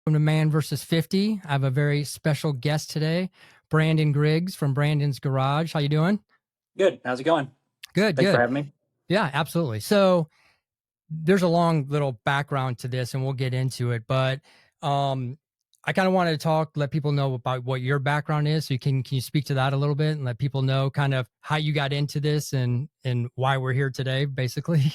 Welcome to Man versus 50. I have a very special guest today, Brandon Griggs from Brandon's Garage. How you doing? Good. How's it going? Good, Thanks for good. having me. Yeah, absolutely. So there's a long little background to this, and we'll get into it. But I kind of wanted to let people know about what your background is. So can you speak to that a little bit and let people know kind of how you got into this and why we're here today, basically.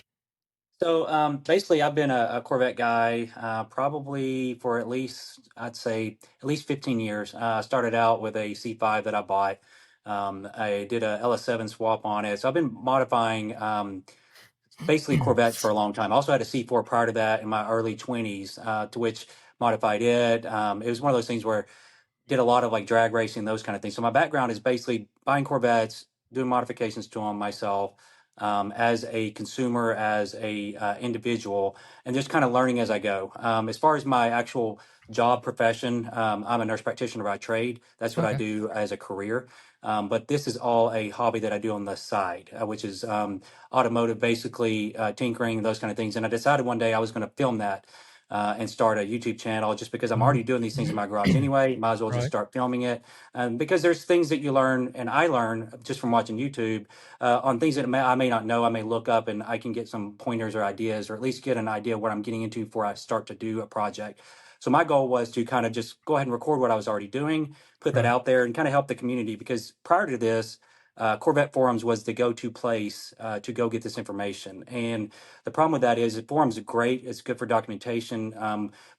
Basically, I've been a Corvette guy probably for at least, I'd say, at least 15 years. I started out with a C5 that I bought. I did a LS7 swap on it. So I've been modifying basically Corvettes for a long time. I also had a C4 prior to that in my early 20s, to which modified it. It was one of those things where did a lot of like drag racing, those kind of things. So my background is basically buying Corvettes, doing modifications to them myself, as a consumer, as a individual, and just kind of learning as I go. As far as my actual job profession, I'm a nurse practitioner by trade. That's what I Okay. do as a career. But this is all a hobby that I do on the side, which is automotive, basically tinkering, those kind of things. And I decided one day I was going to film that and start a YouTube channel just because I'm already doing these things in my garage anyway. Might as well just Right. start filming it. Because there's things that you learn, and I learn just from watching YouTube on things that I may not know. I may look up and I can get some pointers or ideas, or at least get an idea of what I'm getting into before I start to do a project. So my goal was to kind of just go ahead and record what I was already doing, put that Right. out there, and kind of help the community. Because prior to this, Corvette forums was the go-to place to go get this information. And the problem with that is that forums are great. It's good for documentation.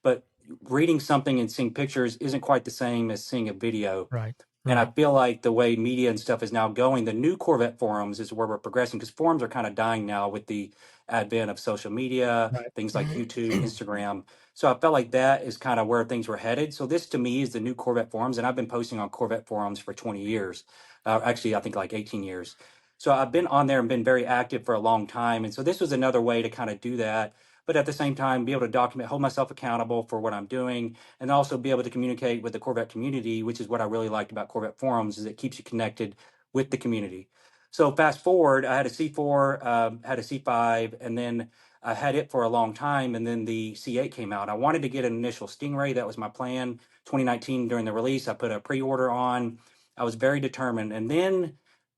But reading something and seeing pictures isn't quite the same as seeing a video. Right. And I Right. feel like the way media and stuff is now going, the new Corvette forums is where we're progressing because forums are kind of dying now with the advent of social media, Right. things like YouTube, Instagram. So I felt like that is kind of where things were headed. So this to me is the new Corvette forums. And I've been posting on Corvette forums for 20 years. Actually, I think like 18 years. So I've been on there and been very active for a long time. And so this was another way to kind of do that. But at the same time, be able to document, hold myself accountable for what I'm doing, and also be able to communicate with the Corvette community, which is what I really liked about Corvette forums, is it keeps you connected with the community. So fast forward, I had a C4, had a C5, and then I had it for a long time, and then the C8 came out. I wanted to get an initial Stingray. That was my plan. 2019 during the release, I put a pre-order on. I was very determined, and then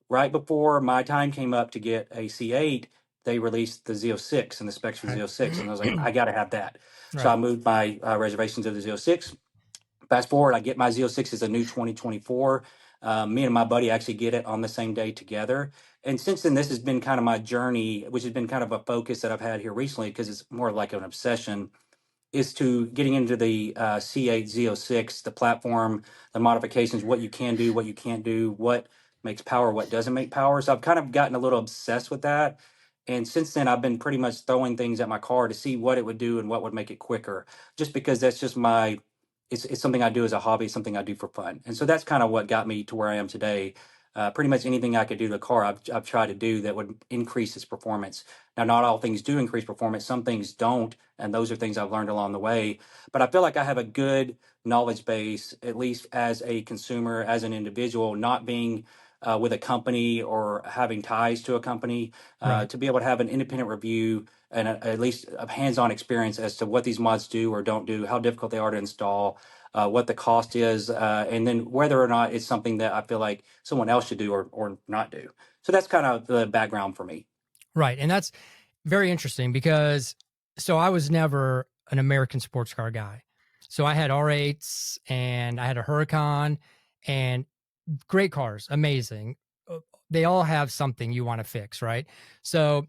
right before my time came up to get a C8, they released the Z06 and the specs for the Z06, and I was like, I got to have that. So Right. I moved my reservations to the Z06. Fast forward, I get my Z06 as a new 2024. Me and my buddy actually get it on the same day together. And since then, this has been kind of my journey, which has been kind of a focus that I've had here recently because it's more like an obsession, is to getting into the C8 Z06, the platform, the modifications, what you can do, what you can't do, what makes power, what doesn't make power. So I've kind of gotten a little obsessed with that. And since then, I've been pretty much throwing things at my car to see what it would do and what would make it quicker, just because that's just my, it's something I do as a hobby, something I do for fun. And so that's kind of what got me to where I am today. Pretty much anything I could do to the car, I've tried to do that would increase its performance. Now, not all things do increase performance, some things don't. And those are things I've learned along the way. But I feel like I have a good knowledge base, at least as a consumer, as an individual, not being with a company or having ties to a company, Right. to be able to have an independent review and at least a hands-on experience as to what these mods do or don't do, how difficult they are to install, what the cost is, and then whether or not it's something that I feel like someone else should do or not do. So that's kind of the background for me. Right. And that's very interesting because I was never an American sports car guy. So I had R8s and I had a Huracan and great cars, amazing. They all have something you want to fix, right? So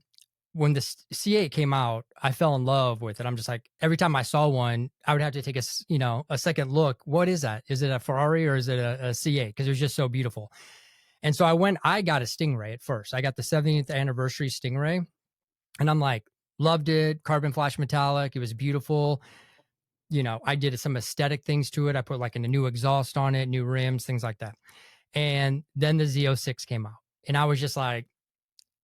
when the C8 came out, I fell in love with it. I'm just like, every time I saw one, I would have to take a second look. What is that? Is it a Ferrari or is it a C8? Because it was just so beautiful. And so I got a Stingray at first. I got the 70th anniversary Stingray. And I'm like, loved it. Carbon flash metallic. It was beautiful. I did some aesthetic things to it. I put like a new exhaust on it, new rims, things like that. And then the Z06 came out. And I was just like,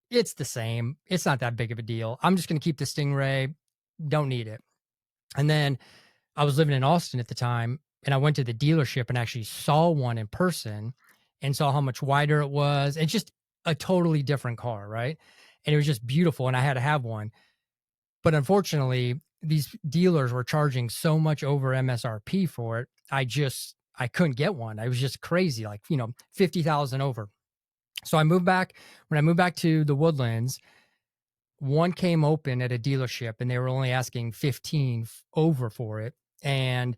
it's the same. It's not that big of a deal. I'm just going to keep the Stingray. Don't need it. And then I was living in Austin at the time, and I went to the dealership and actually saw one in person and saw how much wider it was. It's just a totally different car, right? And it was just beautiful, and I had to have one. But unfortunately, these dealers were charging so much over MSRP for it. I couldn't get one. I was just crazy, like, 50,000 over. So I moved back. When I moved back to the Woodlands, one came open at a dealership and they were only asking 15 over for it. And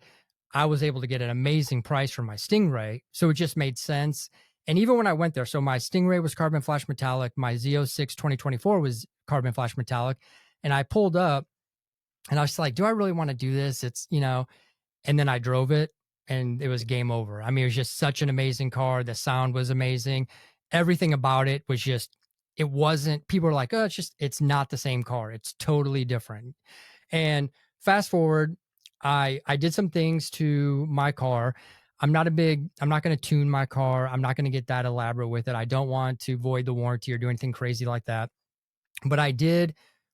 I was able to get an amazing price for my Stingray. So it just made sense. And even when I went there, so my Stingray was carbon flash metallic, my Z06 2024 was carbon flash metallic. And I pulled up and I was like, do I really want to do this? And then I drove it and it was game over. I mean, it was just such an amazing car. The sound was amazing. Everything about it was just, it wasn't, people were like, oh, it's not the same car. It's totally different. And fast forward, I did some things to my car. I'm not going to tune my car. I'm not going to get that elaborate with it. I don't want to void the warranty or do anything crazy like that. But I did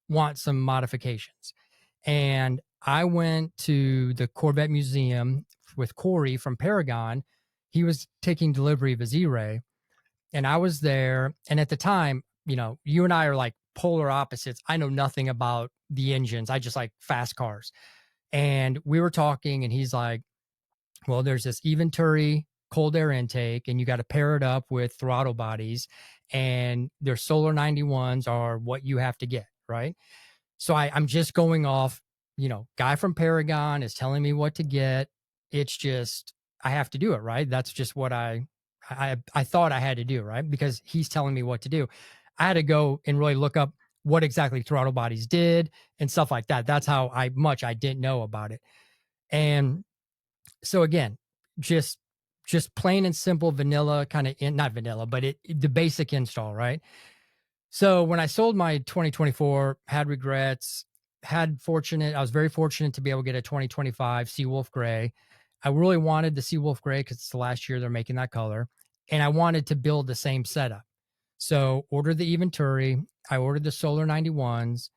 want some modifications. And I went to the Corvette Museum with Corey from Paragon. He was taking delivery of his E-Ray, and I was there. And at the time, you and I are like polar opposites. I know nothing about the engines. I just like fast cars. And we were talking, and he's like, well, there's this Eventuri cold air intake, and you got to pair it up with throttle bodies, and their Solar 91s are what you have to get, right? So I'm just going off, guy from Paragon is telling me what to get. It's just, I have to do it, right? That's just what I thought I had to do, right? Because he's telling me what to do. I had to go and really look up what exactly throttle bodies did and stuff like that. That's how much I didn't know about it. And so again, just plain and simple vanilla kind of not vanilla, but the basic install, right? So when I sold my 2024, had regrets, I was very fortunate to be able to get a 2025 Seawolf Gray. I really wanted the Seawolf Gray because it's the last year they're making that color. And I wanted to build the same setup. So ordered the Eventuri, I ordered the Solar 91s,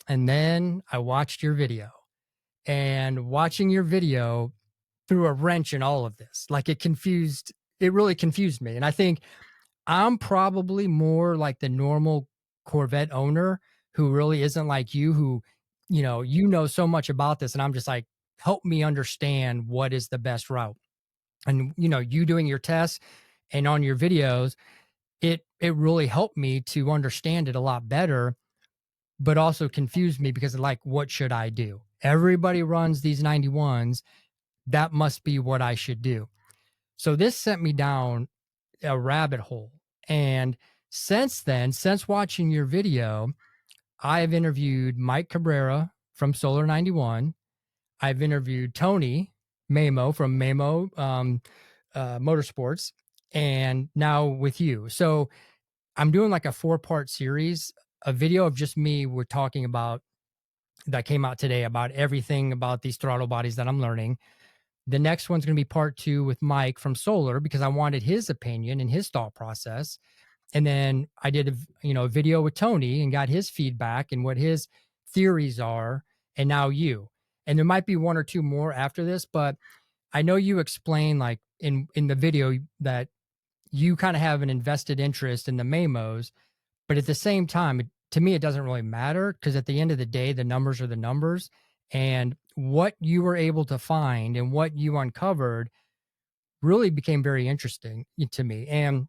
and then I watched your video. And watching your video threw a wrench in all of this. Like it really confused me. And I think I'm probably more like the normal Corvette owner who really isn't like you, who, so much about this. And I'm just like, help me understand what is the best route. And, you doing your tests and on your videos, it really helped me to understand it a lot better, but also confused me because like, what should I do? Everybody runs these 91s. That must be what I should do. So this sent me down a rabbit hole. And since then, since watching your video, I've interviewed Mike Cabrera from Solar 91. I've interviewed Tony Mayo from Mayo Motorsports, and now with you. So I'm doing like a 4-part series, a video of just me. We're talking about that came out today about everything about these throttle bodies that I'm learning. The next one's going to be part 2 with Mike from Solar because I wanted his opinion and his thought process. And then I did a video with Tony and got his feedback and what his theories are. And now you. And there might be 1 or 2 more after this, but I know you explain like in the video that you kind of have an invested interest in the Mamos, but at the same time, to me, it doesn't really matter because at the end of the day, the numbers are the numbers. And what you were able to find and what you uncovered really became very interesting to me. And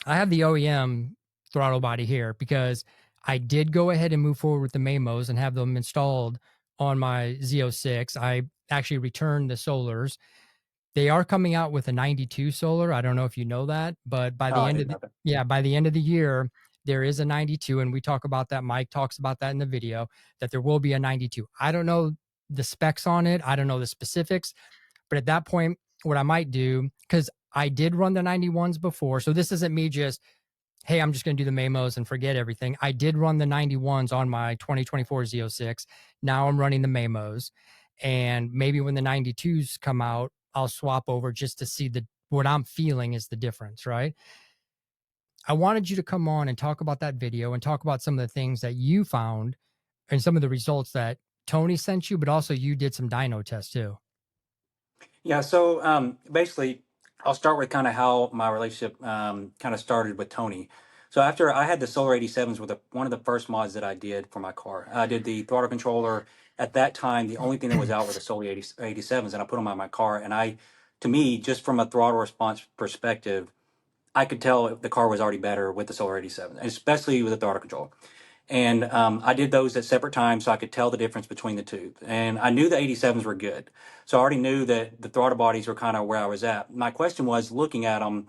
I have the OEM throttle body here because I did go ahead and move forward with the Mamos and have them installed on my Z06. I actually returned the Solars. They are coming out with a 92 Solar. I don't know if you know that, but by Oh, the I end didn't of know that. by the end of the year, there is a 92, and we talk about that. Mike talks about that in the video that there will be a 92. I don't know the specs on it. I don't know the specifics, but at that point, what I might do, because I did run the 91s before, so this isn't me just, hey, I'm just going to do the Mamos and forget everything. I did run the 91s on my 2024 Z06. Now I'm running the Mamos. And maybe when the 92s come out, I'll swap over just to see what I'm feeling is the difference, right? I wanted you to come on and talk about that video and talk about some of the things that you found and some of the results that Tony sent you, but also you did some dyno tests too. Yeah, so basically, I'll start with kind of how my relationship kind of started with Tony. So after I had the Solar 87s were one of the first mods that I did for my car. I did the throttle controller. At that time, the only thing that was out were the Solar 87s, and I put them on my car. And to me, just from a throttle response perspective, I could tell the car was already better with the Solar 87, especially with the throttle control. And I did those at separate times so I could tell the difference between the two. And I knew the 87s were good. So I already knew that the throttle bodies were kind of where I was at. My question was looking at them,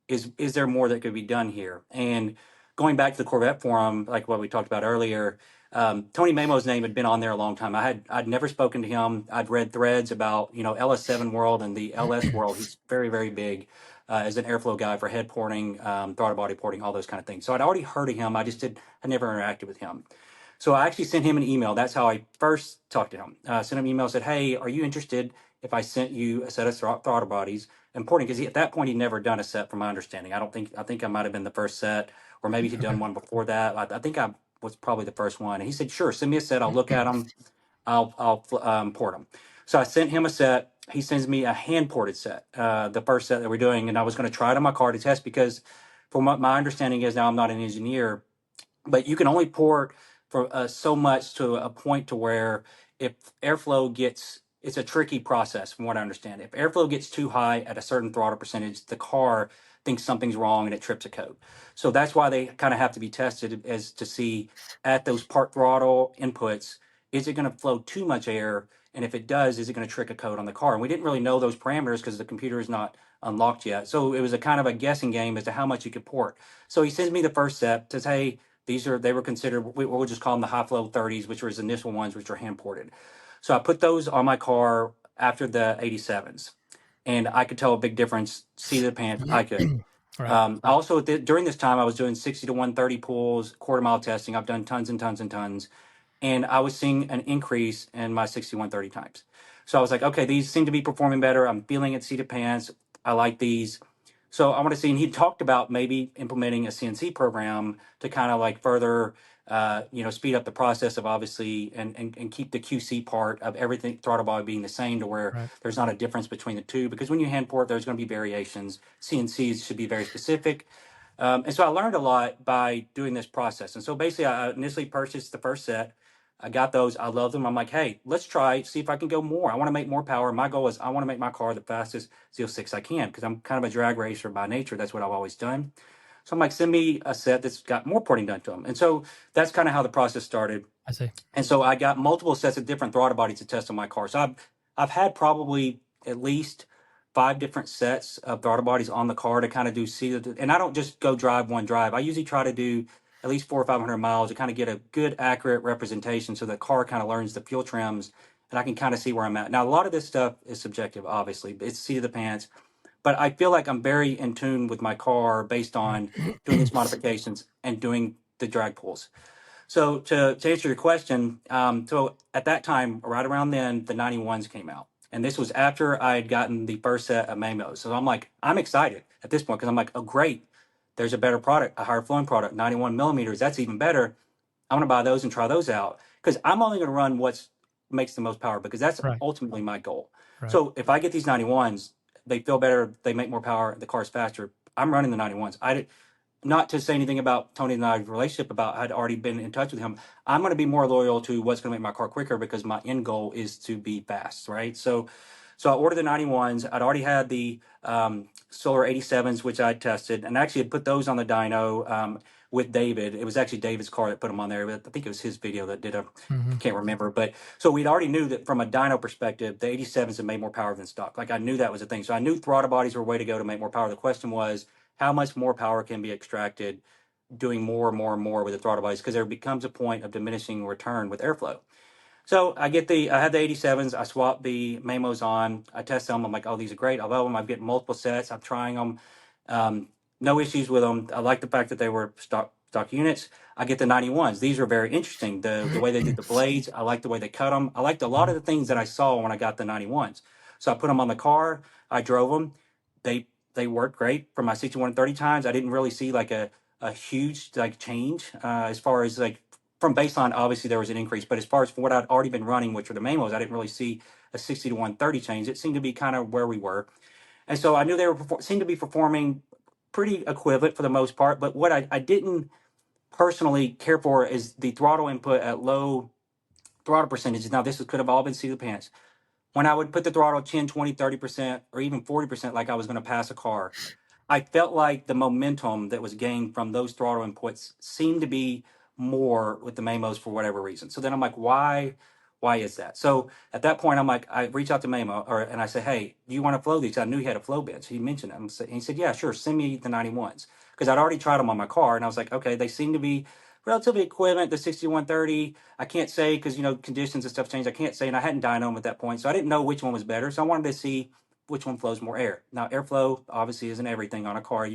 is there more that could be done here? And going back to the Corvette forum, like what we talked about earlier, Tony Mamo's name had been on there a long time. I'd never spoken to him. I'd read threads about LS7 world and the LS world. He's very very big as an airflow guy for head porting, throttle body porting, all those kind of things. So I'd already heard of him. I never interacted with him. So I actually sent him an email. That's how I first talked to him. Sent him an email, said, "Hey, are you interested if I sent you a set of throttle bodies?" Important because at that point he'd never done a set, from my understanding. I think I might have been the first set, or maybe he'd Okay. done one before that. I think I was probably the first one. And he said, "Sure, send me a set. I'll look at them. I'll port them." So I sent him a set. He sends me a hand ported set, the first set that we're doing, and I was going to try it on my car to test because, from what my understanding is now, I'm not an engineer, but you can only port for so much to a point to where if airflow gets, it's a tricky process from what I understand. If airflow gets too high at a certain throttle percentage, the car thinks something's wrong and it trips a code. So that's why they kind of have to be tested, as to see at those part throttle inputs, is it going to flow too much air? And if it does, is it going to trick a code on the car? And we didn't really know those parameters because the computer is not unlocked yet. So it was a kind of a guessing game as to how much you could port. So he sends me the first set, says, "Hey, they were considered, we'll just call them the high flow 30s, which were his initial ones, which are hand ported." So I put those on my car after the 87s, and I could tell a big difference. Seat of the pants, I could. Right. I also, during this time, I was doing 60 to 130 pulls, quarter mile testing. I've done tons and tons and tons, and I was seeing an increase in my 6130 times. So I was like, okay, these seem to be performing better. I'm feeling it, seat of pants. I like these. So I want to see, and he talked about maybe implementing a CNC program to kind of like further, speed up the process of, obviously, and keep the QC part of everything, throttle body, being the same, to where Right. there's not a difference between the two. Because when you hand port, there's going to be variations. CNCs should be very specific. And so I learned a lot by doing this process. And so basically, I initially purchased the first set. I got those. I love them. I'm like, hey, let's try, see if I can go more. I want to make more power. My goal is I want to make my car the fastest Z06 I can, because I'm kind of a drag racer by nature. That's what I've always done. So I'm like, send me a set that's got more porting done to them. And so that's kind of how the process started. I see. And so I got multiple sets of different throttle bodies to test on my car. So I've had probably at least 5 different sets of throttle bodies on the car to kind of and I don't just go drive one drive. I usually try to do at least 400 or 500 miles to kind of get a good, accurate representation, so the car kind of learns the fuel trims, and I can kind of see where I'm at. Now, a lot of this stuff is subjective, obviously. It's seat of the pants, but I feel like I'm very in tune with my car based on doing these modifications and doing the drag pulls. So to answer your question, so at that time, right around then, the 91s came out. And this was after I had gotten the first set of Mamos. So I'm like, I'm excited at this point, because I'm like, oh, great. There's a better product, a higher flowing product, 91 millimeters. That's even better. I'm going to buy those and try those out, because I'm only going to run what makes the most power, because that's Right. ultimately my goal. Right. So if I get these 91s, they feel better, they make more power, the car's faster, I'm running the 91s. Not to say anything about Tony and I's relationship, about I'd already been in touch with him. I'm going to be more loyal to what's going to make my car quicker, because my end goal is to be fast, right? So I ordered the 91s. I'd already had the Solar 87s, which I tested, and actually had put those on the dyno with David. It was actually David's car that put them on there, but I think it was his video that did Hmm. can't remember. But so we'd already knew that from a dyno perspective, the 87s had made more power than stock. Like, I knew that was a thing. So I knew throttle bodies were a way to go to make more power. The question was, how much more power can be extracted doing more and more and more with the throttle bodies? Because there becomes a point of diminishing return with airflow. So I had the 87s. I swapped the Mamos on. I test them. I'm like, oh, these are great. I love them. I'm getting multiple sets. I'm trying them. No issues with them. I like the fact that they were stock units. I get the 91s. These are very interesting. The way they did the blades. I like the way they cut them. I liked a lot of the things that I saw when I got the 91s. So I put them on the car. I drove them. They worked great for my 6130 times. I didn't really see like a huge like change as far as like from baseline. Obviously there was an increase, but as far as for what I'd already been running, which were the Mamos, I didn't really see a 60 to 130 change. It seemed to be kind of where we were. And so I knew they seemed to be performing pretty equivalent for the most part. But what I didn't personally care for is the throttle input at low throttle percentages. Now, could have all been seat of the pants. When I would put the throttle 10, 20, 30%, or even 40%, like I was going to pass a car, I felt like the momentum that was gained from those throttle inputs seemed to be more with the Mamos for whatever reason. So then I'm like, why? Why is that? So at that point, I'm like, I reach out to and I say, hey, do you want to flow these? I knew he had a flow bench. He mentioned it. And he said, yeah, sure. Send me the 91s. Because I'd already tried them on my car. And I was like, okay, they seem to be relatively equivalent to 6130. I can't say because, conditions and stuff change. I can't say. And I hadn't dynoed them at that point. So I didn't know which one was better. So I wanted to see which one flows more air. Now, airflow obviously isn't everything on a car.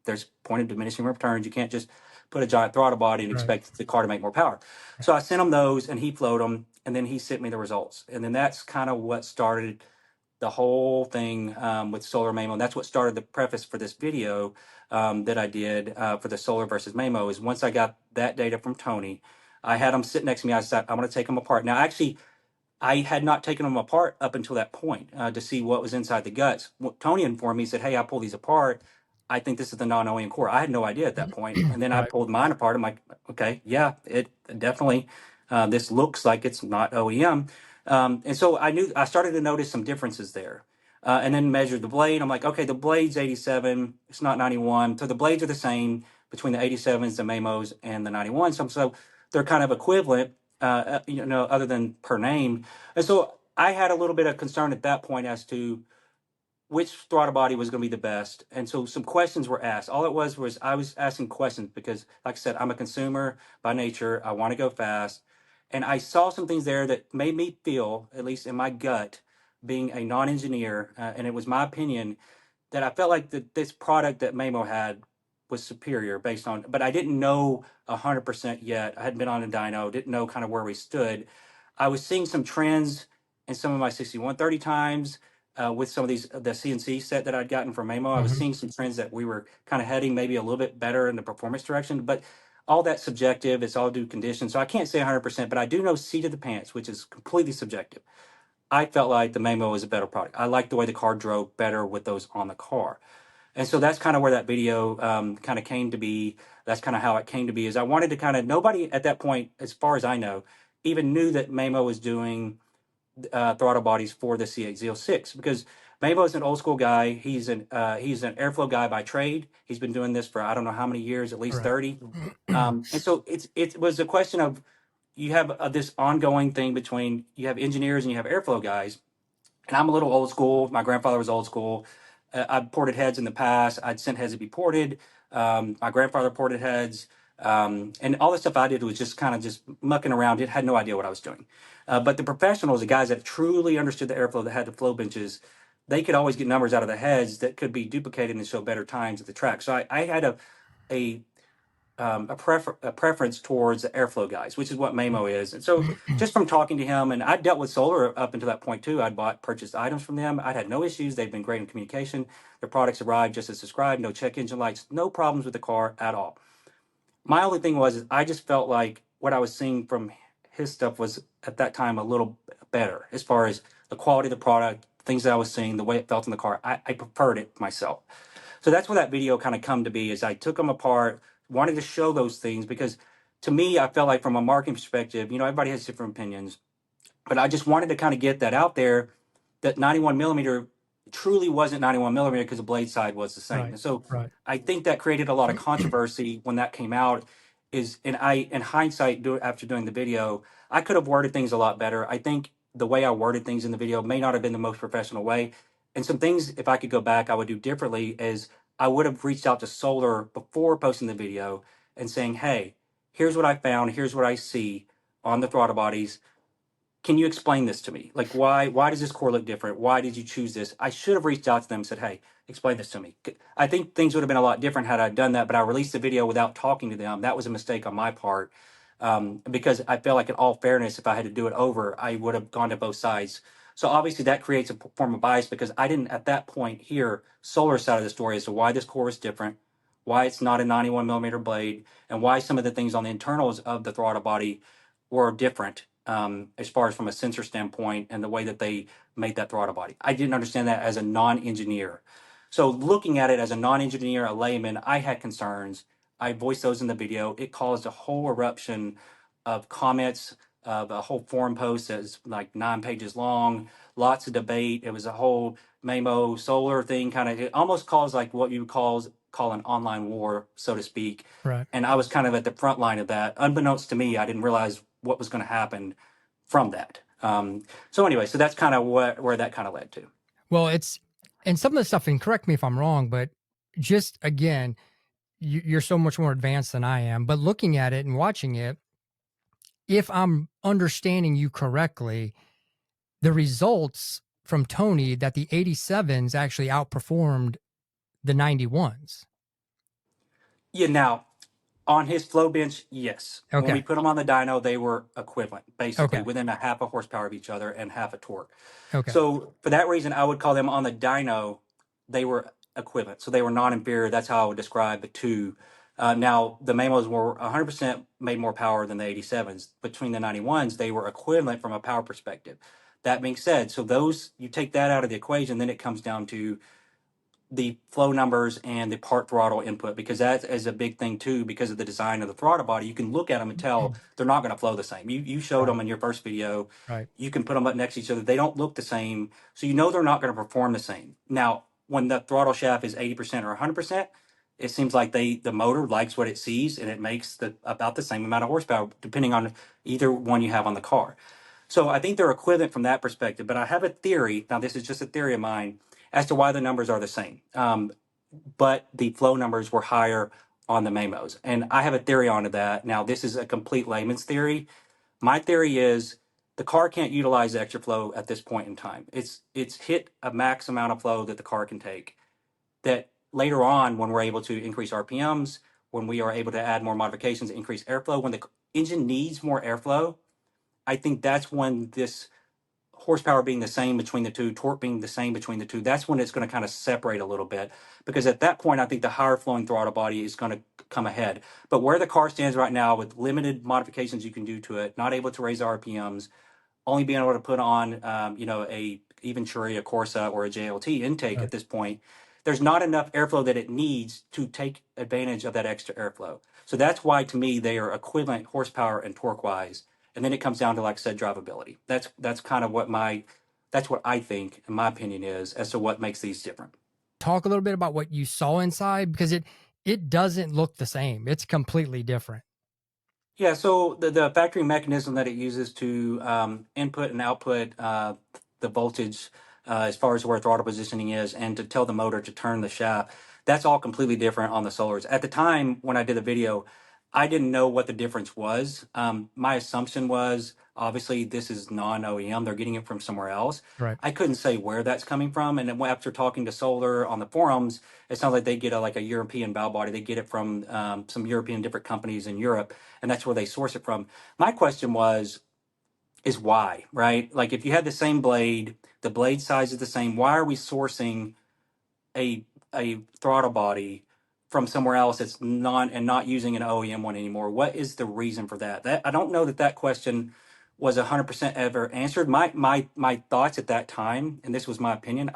There's point of diminishing returns. You can't just put a giant throttle body and Right. expect the car to make more power. So I sent him those and he flowed them and then he sent me the results. And then that's kind of what started the whole thing with solar Mamo. And that's what started the preface for this video that I did for the solar versus Mamo is once I got that data from Tony, I had him sit next to me. I said, I'm going to take them apart. Now, actually, I had not taken them apart up until that point to see what was inside the guts. Tony informed me, he said, hey, I pulled these apart. I think this is the non-OEM core. I had no idea at that point. And then I Right. pulled mine apart. I'm like, okay, yeah, it definitely, this looks like it's not OEM. And so I started to notice some differences there. And then measured the blade. I'm like, okay, the blade's 87. It's not 91. So the blades are the same between the 87s, the Mamos, and the 91s. So they're kind of equivalent, other than per name. And so I had a little bit of concern at that point as to which throttle body was going to be the best. And so some questions were asked. All it was I was asking questions because, like I said, I'm a consumer by nature. I want to go fast. And I saw some things there that made me feel, at least in my gut, being a non engineer, and it was my opinion that I felt like this product that Mamo had was superior based on, but I didn't know 100% yet. I hadn't been on a dyno, didn't know kind of where we stood. I was seeing some trends in some of my 6130 times with some of the CNC set that I'd gotten from Mamo. I was Hmm. seeing some trends that we were kind of heading maybe a little bit better in the performance direction, but all that's subjective. It's all due conditions. So I can't say 100%, but I do know seat of the pants, which is completely subjective. I felt like the Mamo was a better product. I liked the way the car drove better with those on the car. And so that's kind of where that video kind of came to be. That's kind of how it came to be is I wanted to kind of, nobody at that point, as far as I know, even knew that Mamo was doing throttle bodies for the C8 Z06 because Mamo is an old school guy. He's an airflow guy by trade. He's been doing this for I don't know how many years, at least Right. 30. And so it was a question of you have this ongoing thing between you have engineers and you have airflow guys, and I'm a little old school. My grandfather was old school. I've ported heads in the past. I'd sent heads to be ported. My grandfather ported heads. And all the stuff I did was just kind of just mucking around. It had no idea what I was doing. But the professionals, the guys that truly understood the airflow, that had the flow benches, they could always get numbers out of the heads that could be duplicated and show better times at the track. So I had a a preference towards the airflow guys, which is what Mamo is. And so just from talking to him, and I dealt with solar up until that point too. I'd purchased items from them. I'd had no issues. They've been great in communication. Their products arrived just as described. No check engine lights. No problems with the car at all. My only thing was is I just felt like what I was seeing from his stuff was at that time a little better as far as the quality of the product, things that I was seeing, the way it felt in the car. I preferred it myself. So that's where that video kind of come to be is I took them apart, wanted to show those things because to me, I felt like from a marketing perspective, everybody has different opinions, but I just wanted to kind of get that out there that 91 millimeter truly wasn't 91 millimeter because the blade side was the same. Right. And so Right. I think that created a lot of controversy when that came out and in hindsight, after doing the video, I could have worded things a lot better. I think the way I worded things in the video may not have been the most professional way. And some things, if I could go back, I would do differently is I would have reached out to Solar before posting the video and saying, hey, here's what I found. Here's what I see on the throttle bodies. Can you explain this to me? Like, why does this core look different? Why did you choose this? I should have reached out to them and said, hey, explain this to me. I think things would have been a lot different had I done that, but I released the video without talking to them. That was a mistake on my part because I feel like in all fairness, if I had to do it over, I would have gone to both sides. So obviously that creates a form of bias because I didn't at that point hear Solar side of the story as to why this core is different, why it's not a 91 millimeter blade, and why some of the things on the internals of the throttle body were different as far as from a sensor standpoint and the way that they made that throttle body. I didn't understand that as a non-engineer. So looking at it as a non-engineer, a layman, I had concerns. I voiced those in the video. It caused a whole eruption of comments, of a whole forum post that's like 9 pages long, lots of debate. It was a whole Mayo solar thing, kind of. It almost caused like what you would call an online war, so to speak. Right. And I was kind of at the front line of that. Unbeknownst to me, I didn't realize what was going to happen from that. So anyway, so that's kind of where that kind of led to. Well, and some of the stuff, and correct me if I'm wrong, but just again, you're so much more advanced than I am. But looking at it and watching it, if I'm understanding you correctly, the results from Tony that the 87s actually outperformed the 91s. Yeah, now on his flow bench, yes. When we Okay. put them on the dyno, they were equivalent, basically Okay. within a half a horsepower of each other and half a torque. Okay. So for that reason, I would call them on the dyno, they were equivalent. So they were non-inferior. That's how I would describe the two. Now, the Mamos were 100% made more power than the 87s. Between the 91s, they were equivalent from a power perspective. That being said, so those, you take that out of the equation, then it comes down to the flow numbers and the part throttle input, because that is a big thing too. Because of the design of the throttle body, you can look at them and tell they're not going to flow the same. You showed Right. them in your first video. Right. You can put them up next to each other, they don't look the same, so you know they're not going to perform the same. Now when the throttle shaft is 80% or 100%, it seems like the motor likes what it sees, and it makes about the same amount of horsepower depending on either one you have on the car. So I think they're equivalent from that perspective. But I have a theory. Now, this is just a theory of mine as to why the numbers are the same. But the flow numbers were higher on the Mamos. And I have a theory onto that. Now, this is a complete layman's theory. My theory is the car can't utilize extra flow at this point in time. It's hit a max amount of flow that the car can take. That later on, when we're able to increase RPMs, when we are able to add more modifications, increase airflow, when the engine needs more airflow, I think that's when this horsepower being the same between the two, torque being the same between the two, that's when it's going to kind of separate a little bit. Because at that point, I think the higher flowing throttle body is going to come ahead. But where the car stands right now, with limited modifications you can do to it, not able to raise RPMs, only being able to put on, a Venturi, a Corsa, or a JLT intake Right. at this point, there's not enough airflow that it needs to take advantage of that extra airflow. So that's why, to me, they are equivalent horsepower and torque wise. And then it comes down to, like I said, drivability. That's kind of that's what I think, in my opinion, is as to what makes these different. Talk a little bit about what you saw inside, because it doesn't look the same. It's completely different. Yeah, so the factory mechanism that it uses to input and output the voltage, as far as where throttle positioning is, and to tell the motor to turn the shaft, that's all completely different on the Solars. At the time when I did the video, I didn't know what the difference was. My assumption was, obviously this is non-OEM; they're getting it from somewhere else. Right. I couldn't say where that's coming from, and then after talking to Solar on the forums, it sounds like they get a European valve body. They get it from some European different companies in Europe, and that's where they source it from. My question is why, right? Like, if you had the same blade, the blade size is the same, why are we sourcing a throttle body from somewhere else that's not using an OEM one anymore? What is the reason for that? That I don't know that question was 100% ever answered. My thoughts at that time, and this was my opinion,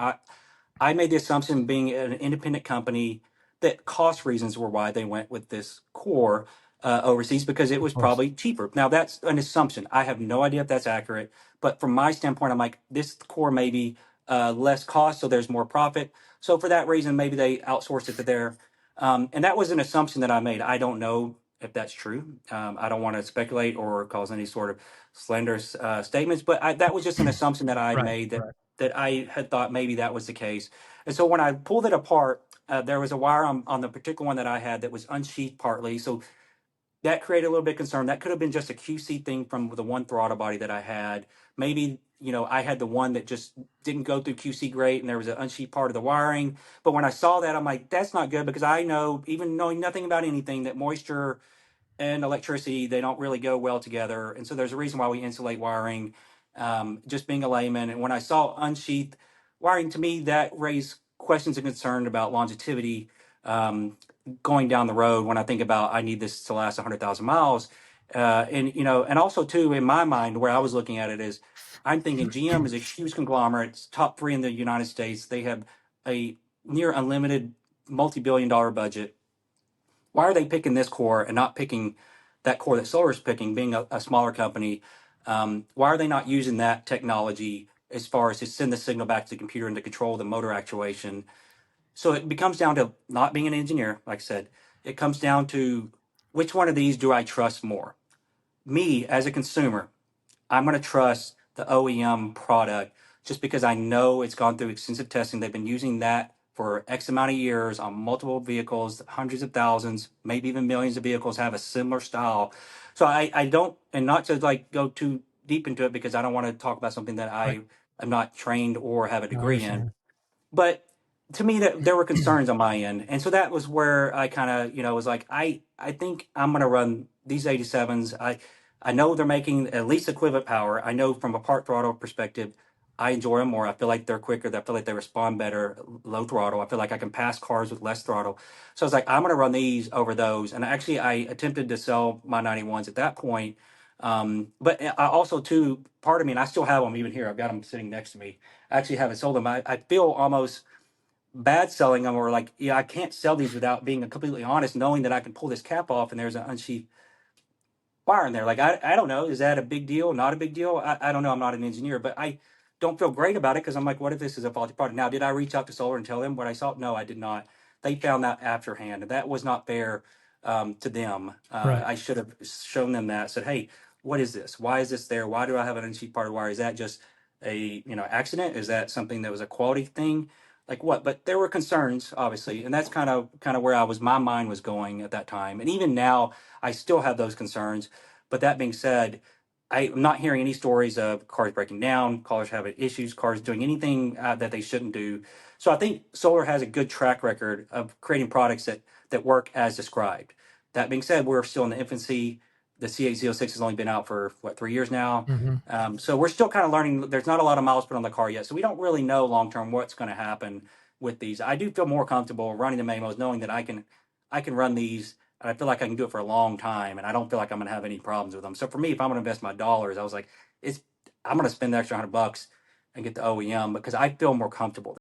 I made the assumption, being an independent company, that cost reasons were why they went with this core overseas, because it Of was course. probably cheaper. Now, that's an assumption. I have no idea if that's accurate. But from my standpoint, I'm like, this core may be less cost, so there's more profit. So for that reason, maybe they outsourced it to there. And that was an assumption that I made. I don't know if that's true. I don't want to speculate or cause any sort of slanderous statements, but that was just an assumption that I Right. made, Right. that I had thought maybe that was the case. And so when I pulled it apart, there was a wire on the particular one that I had that was unsheathed partly. So that created a little bit of concern. That could have been just a QC thing from the one throttle body that I had. Maybe, I had the one that just didn't go through QC great, and there was an unsheathed part of the wiring. But when I saw that, I'm like, that's not good, because I know, even knowing nothing about anything, that moisture and electricity, they don't really go well together. And so there's a reason why we insulate wiring. Just being a layman, and when I saw unsheathed wiring, to me that raised questions and concern about longevity, going down the road, when I think about, I need this to last 100,000 miles. And also too, in my mind, where I was looking at it is, I'm thinking GM is a huge conglomerate. It's top three in the United States. They have a near unlimited multi-billion-dollar budget, why are they picking this core and not picking that core that Solar's picking, being a smaller company? Why are they not using that technology as far as to send the signal back to the computer and to control the motor actuation? So it becomes down to not being an engineer, like I said. It comes down to which one of these do I trust more? Me as a consumer, I'm going to trust the OEM product just because I know it's gone through extensive testing. They've been using that for X amount of years on multiple vehicles, hundreds of thousands, maybe even millions of vehicles have a similar style. So I don't, and not to like go too deep into it because I don't want to talk about something that Right. I am not trained or have a No, I degree in. understand. But to me, that there were concerns on my end, and so that was where I kind of, was like, I think I'm going to run these 87s. I know they're making at least equivalent power. I know from a part throttle perspective, I enjoy them more. I feel like they're quicker. I feel like they respond better low throttle. I feel like I can pass cars with less throttle. So I was like, I'm going to run these over those. And actually, I attempted to sell my 91s at that point. But I also, too, part of me, and I still have them even here. I've got them sitting next to me. I actually haven't sold them. I feel almost bad selling them, or like, yeah, I can't sell these without being completely honest, knowing that I can pull this cap off and there's an unsheathed wire in there. Like, I don't know. Is that a big deal? Not a big deal? I don't know. I'm not an engineer, but I don't feel great about it because I'm like, what if this is a faulty product? Now, did I reach out to Solar and tell them what I saw? No, I did not. They found that afterhand, and that was not fair to them. Right. I should have shown them that, said, hey, what is this? Why is this there? Why do I have an unsheathed part of wire? Is that just a accident? Is that something that was a quality thing? Like what? But there were concerns, obviously, and that's kind of where my mind was going at that time. And even now, I still have those concerns. But that being said, I'm not hearing any stories of cars breaking down, cars having issues, cars doing anything that they shouldn't do. So I think Solar has a good track record of creating products that work as described. That being said, we're still in the infancy. The C806 has only been out for what, 3 years now. Hmm. So we're still kind of learning. There's not a lot of miles put on the car yet, so we don't really know long term what's going to happen with these. I do feel more comfortable running the Mamos, knowing that I can run these, and I feel like I can do it for a long time, and I don't feel like I'm going to have any problems with them. So for me, if I'm going to invest my dollars, I was like, I'm going to spend the extra $100 and get the OEM because I feel more comfortable